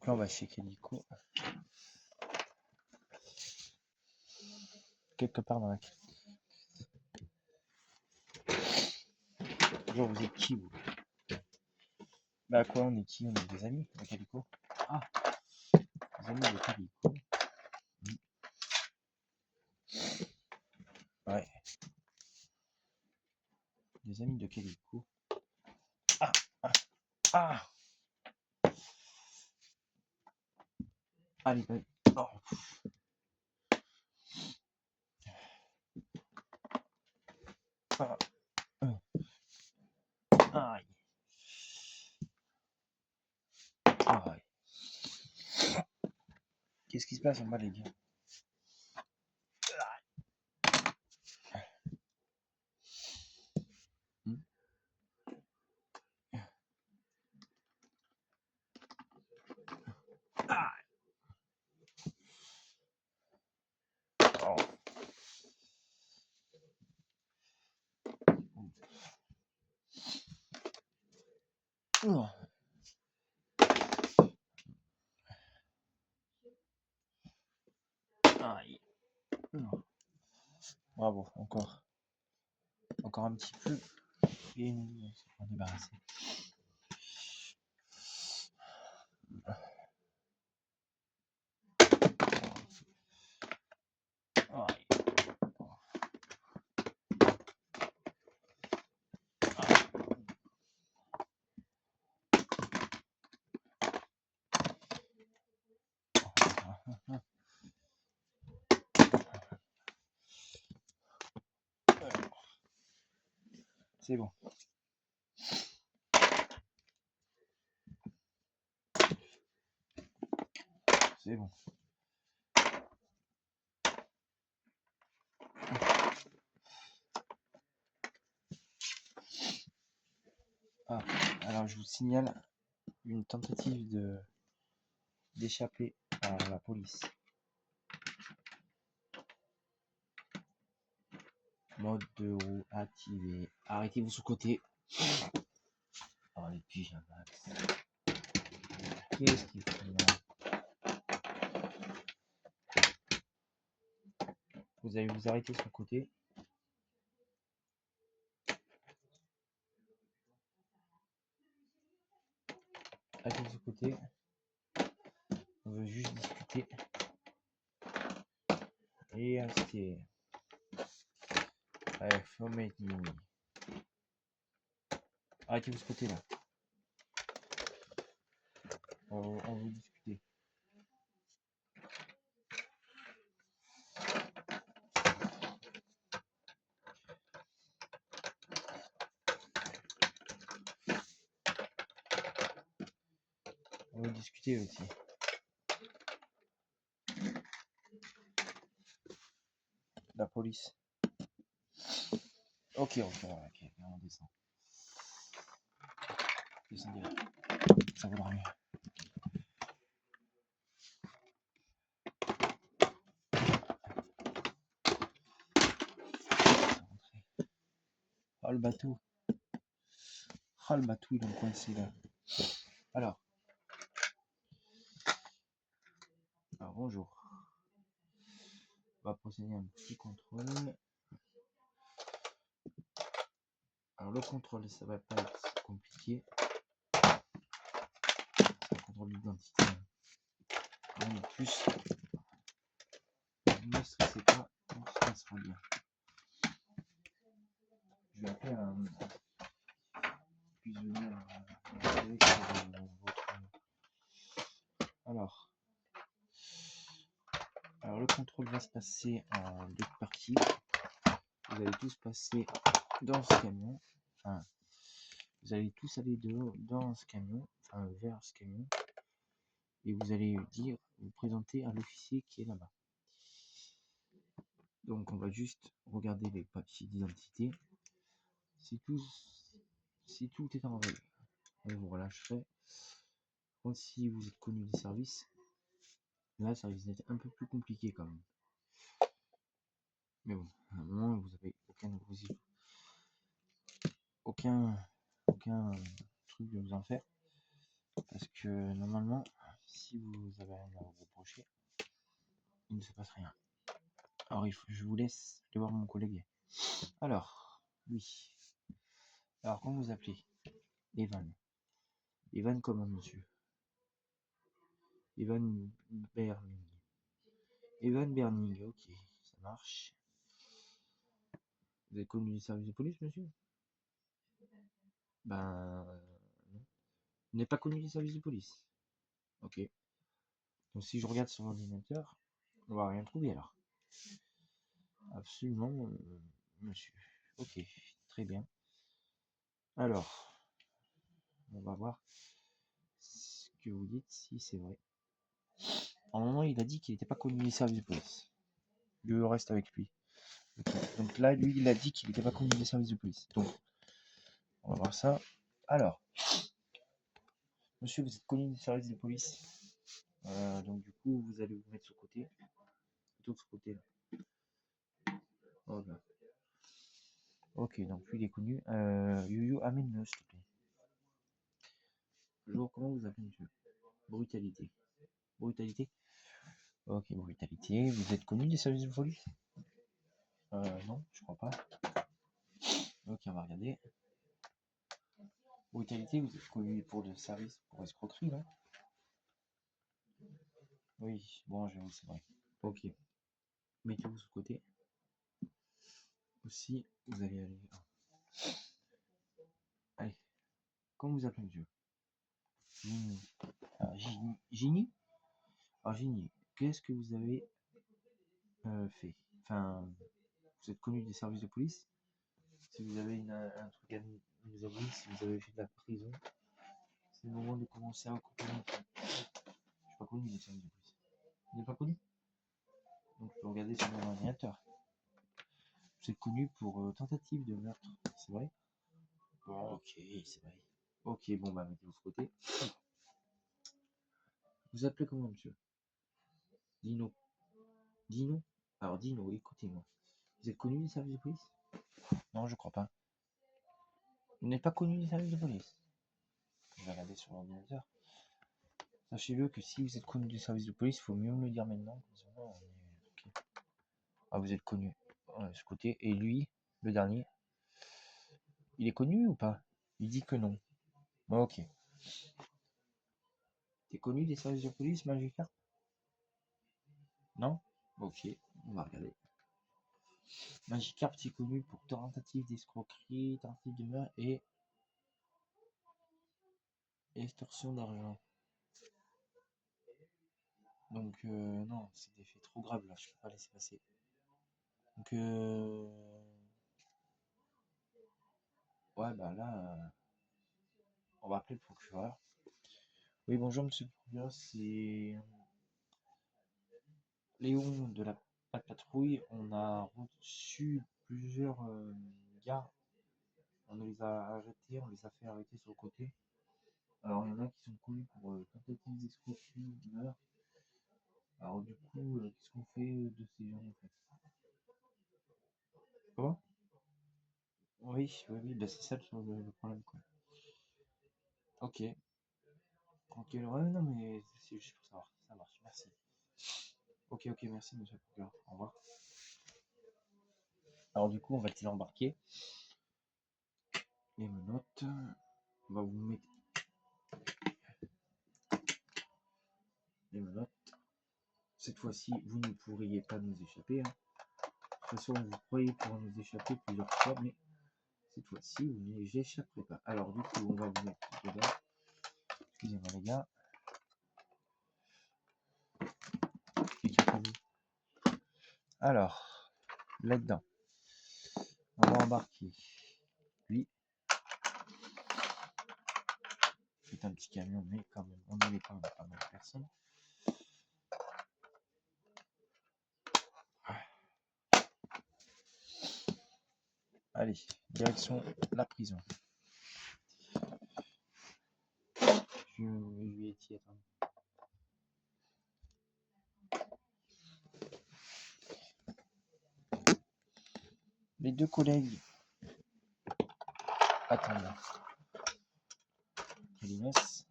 Donc là, on va checker l'ICO. Quelque part dans la carte. Bonjour, vous êtes qui, vous? Bah quoi, on est qui? On est des amis de Calico. Ah, des amis de Calico. Ouais. Des amis de Calico. Ah, ah, ah. Allez, allez. Oh. Ah. Aïe. Aïe. Qu'est-ce qui se passe en bas, les gars? Oh. Oh. Aïe. Oh. Bravo, encore un petit peu et on s'en débarrasser. Aïe. C'est bon. C'est bon. Ah, alors je vous signale une tentative d'échapper à la police. Mode de roue activé. Arrêtez-vous sous côté. Oh les pyjamas. Qu'est-ce qu'il fait là? Vous allez vous arrêter sur le côté. Arrêtez sur le côté. On veut juste discuter. Et rester. Allez, faut mettre mini. Arrêtez-vous ce côté là. On veut discuter. On veut discuter aussi. La police. Ok, on descend. Descendez là. Ça vaudra mieux. Oh le bateau. Oh le bateau, il est coincé là. Alors bonjour. On va procéder à un petit contrôle. Alors le contrôle, ça va pas être compliqué. C'est un contrôle d'identité. En plus, ne stressez pas, on se passera bien. Je vais appeler un prisonnier votre. Alors le contrôle va se passer en deux parties. Vous allez tous passer dans ce camion. Enfin, vous allez tous aller dans ce camion, enfin vers ce camion, et vous allez vous présenter à l'officier qui est là-bas. Donc on va juste regarder les papiers d'identité. Si tout est en règle, on vous relâcherait. Quand si vous êtes connu des services, là ça risque d'être un peu plus compliqué quand même. Mais bon, à un moment vous avez aucun truc de vous en faire. Parce que normalement, si vous avez rien à vous reprocher, il ne se passe rien. Alors, je vous laisse aller voir mon collègue. Alors, oui. Alors, comment vous appelez? Evan. Evan comment, monsieur? Evan Berning. Evan Berning, ok, ça marche. Vous avez connu les services de police, monsieur? Ben, non. Vous n'avez pas connu les services de police? Ok. Donc, si je regarde sur l'ordinateur, on va rien trouver alors. Absolument, monsieur. Ok, très bien. Alors, on va voir ce que vous dites, si c'est vrai. En un moment, il a dit qu'il n'était pas connu des services de police. Je reste avec lui. Okay. Donc là, lui, il a dit qu'il n'était pas connu des services de police. Donc, on va voir ça. Alors, monsieur, vous êtes connu des services de police. Donc, du coup, vous allez vous mettre sur le côté. Plutôt de ce côté-là. Voilà. Ok, donc lui, il est connu. Yo-Yo, amène-le, s'il te plaît. Bonjour, comment vous appelez, monsieur? Brutalité. Brutalité? Ok, brutalité. Vous êtes connu des services de police? Non, je crois pas. Ok, on va regarder. Brutalité, vous êtes connu pour le service pour escroquerie, non? Oui, bon, j'avoue, c'est vrai. Ok. Mettez-vous sur le côté. Aussi, vous allez aller. Allez, comment vous appelez, monsieur? Gini. Alors, Gini? Alors, Gini, qu'est-ce que vous avez fait? Enfin, vous êtes connu des services de police? Si vous avez un truc à nous avouer, si vous avez fait de la prison, c'est le moment de commencer à accompagner. Je suis pas connu des services de police. Vous n'êtes pas connu? Donc, je peux regarder sur mon ordinateur. Vous êtes connu pour tentative de meurtre, c'est vrai? Bon, ok, c'est vrai. Ok, bon, bah, mettez-vous de côté. Vous appelez comment, monsieur? Dino. Dino? Alors, Dino, écoutez-moi. Vous êtes connu des services de police? Non, je crois pas. Vous n'êtes pas connu des services de police? Je vais regarder sur l'ordinateur. Sachez-le que si vous êtes connu des services de police, il faut mieux me le dire maintenant. Okay. Ah, vous êtes connu. Ce côté. Et lui, le dernier, il est connu ou pas? Il dit que non. Ok. T'es connu des services de police, Magikarp? Non? Ok, on va regarder. Magikarp, c'est connu pour tentative d'escroquerie, tentative de meurtre et extorsion d'argent. Donc, non, c'est des faits trop graves là, je peux pas laisser passer. Donc, ouais, bah là, on va appeler le procureur. Oui, bonjour, monsieur le procureur, c'est Léon de la patrouille. On a reçu plusieurs gars. On les a arrêtés, on les a fait arrêter sur le côté. Alors, il y en a qui sont connus pour tentative d'escroquerie, meurtre. Alors, du coup, qu'est-ce qu'on fait de ces gens en fait? Comment? Oui, oui, oui, bah c'est ça le problème, quoi. Ok. Ok, ouais, non, mais c'est juste pour savoir. Ça marche, merci. Ok, ok, merci, monsieur le procureur. Au revoir. Alors, du coup, on va les embarquer. Les menottes. On va vous mettre les menottes. Cette fois-ci, vous ne pourriez pas nous échapper. Hein. De toute façon, vous croyez pouvoir nous échapper plusieurs fois, mais cette fois-ci, vous n'y échapperez pas. Alors, du coup, on va vous mettre dedans. Excusez-moi, les gars. Alors, là-dedans, on va embarquer lui. C'est un petit camion, mais quand même, on n'y est pas, on a pas mal de personnes. Allez, direction la prison. Je lui ai dit, attends. Les deux collègues attendent. Kalinas.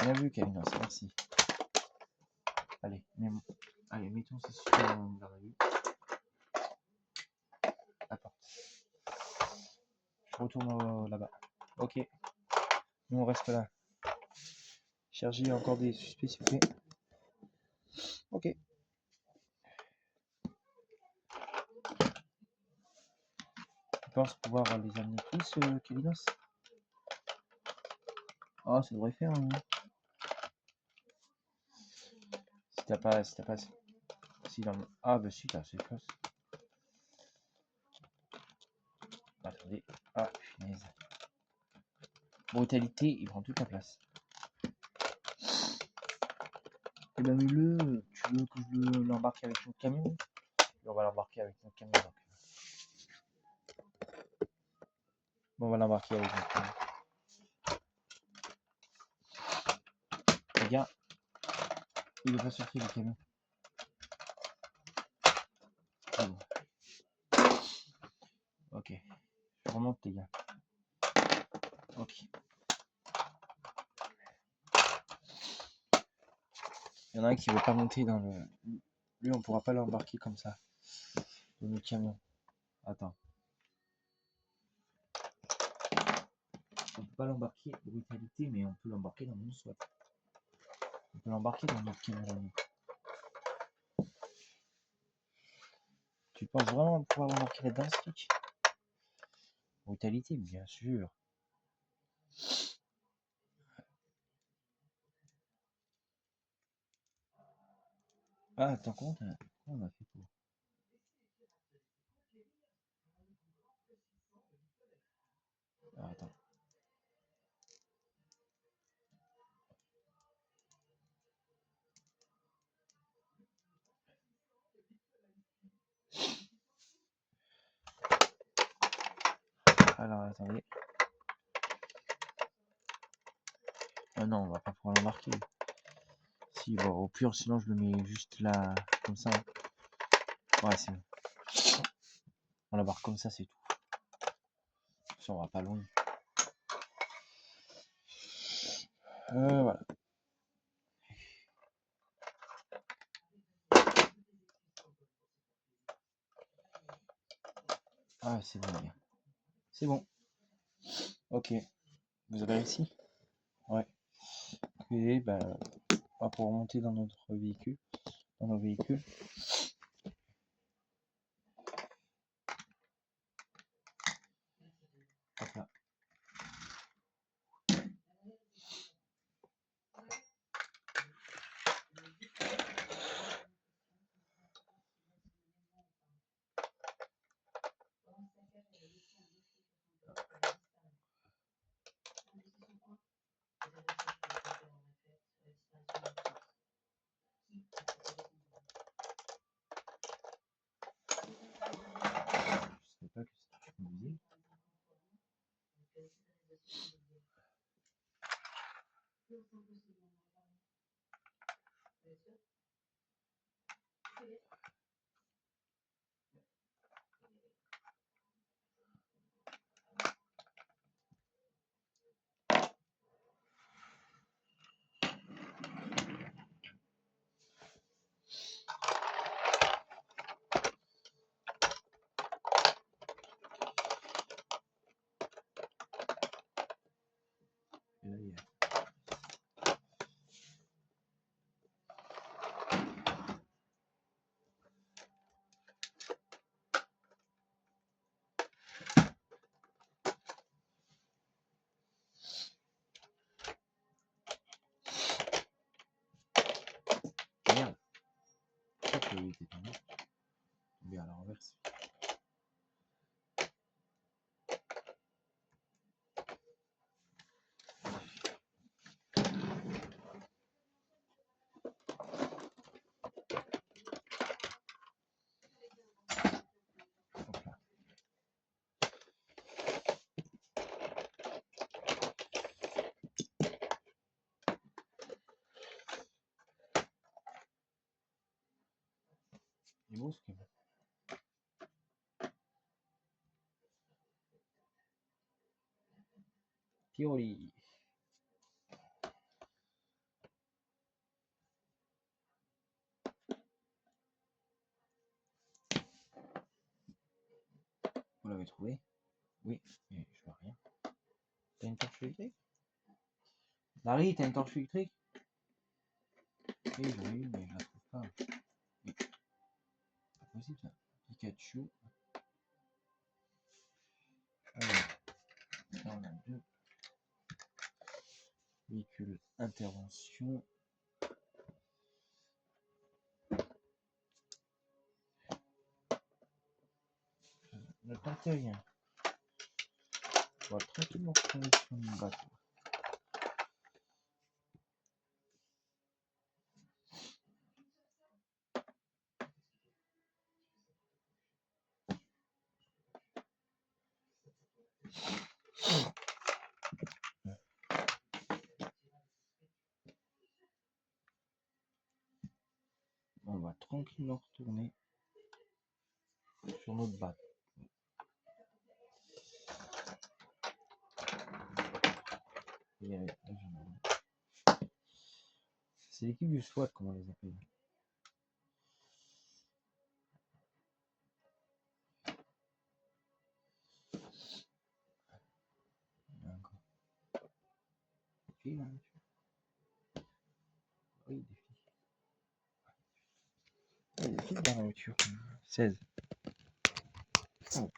Bien vu, Kalinos, merci. Allez, allez, mettons ça sur la revue. La porte. Je retourne là-bas. Ok. Nous, on reste là. Chercher encore des suspects, s'il vous plaît. Ok. Tu penses pouvoir les amener tous, Kalinos? Ah, ça devrait faire, hein. Si t'as pas... Si dans... Ah, bah si, t'as assez de place. Attendez. Ah, punaise. Brutalité, il prend toute la place. Eh ben, mets-le. Tu veux que je l'embarque avec notre camion? Et on va l'embarquer avec notre camion. Donc. Bon, on va l'embarquer avec notre camion. Regarde. Il va pas sortir le camion. Ah bon. Ok. Je remonte, les gars. Ok. Il y en a un qui veut pas monter dans le... Lui, on pourra pas l'embarquer comme ça. Dans le camion. Attends. On peut pas l'embarquer brutalité, mais on peut l'embarquer dans mon SWAT. On peut l'embarquer dans notre camion. Tu penses vraiment pouvoir l'embarquer là-dedans, ce truc? Brutalité, bien sûr. Ah, attends, comment on a fait pour... Ah, attends. Alors, attendez. Ah non, on va pas pouvoir l'embarquer. Si, bon, au pire, sinon je le mets juste là, comme ça. Ouais, c'est bon. On l'embarque comme ça, c'est tout. Ça, on va pas loin. Voilà. Ah, c'est bon, les gars. C'est bon. Ok. Vous avez réussi? Ouais. Et bah, on va pouvoir remonter dans notre véhicule. Dans nos véhicules. Hop là. Je sais pas que c'est une musique. Et là, il y a... Merde. Je crois qu'il était tombé. Tombé à la renverse. Hop là. Il est beau, ce camion. Théorie. l'avez trouvé? Oui, mais je vois rien. T'as une torche électrique? Larry, t'as une torche électrique? Oui, j'en ai une, mais je la trouve pas. Oui. Pas possible ça. Pikachu. Alors, là on a deux véhicules intervention. Ne tentez rien. On va tranquillement prendre sur une bateau. On va tranquillement retourner sur notre bateau. C'est l'équipe du SWAT, comment on les appelle. Filles, hein, oui, des filles. Il y a des filles dans la voiture. 16. Oh.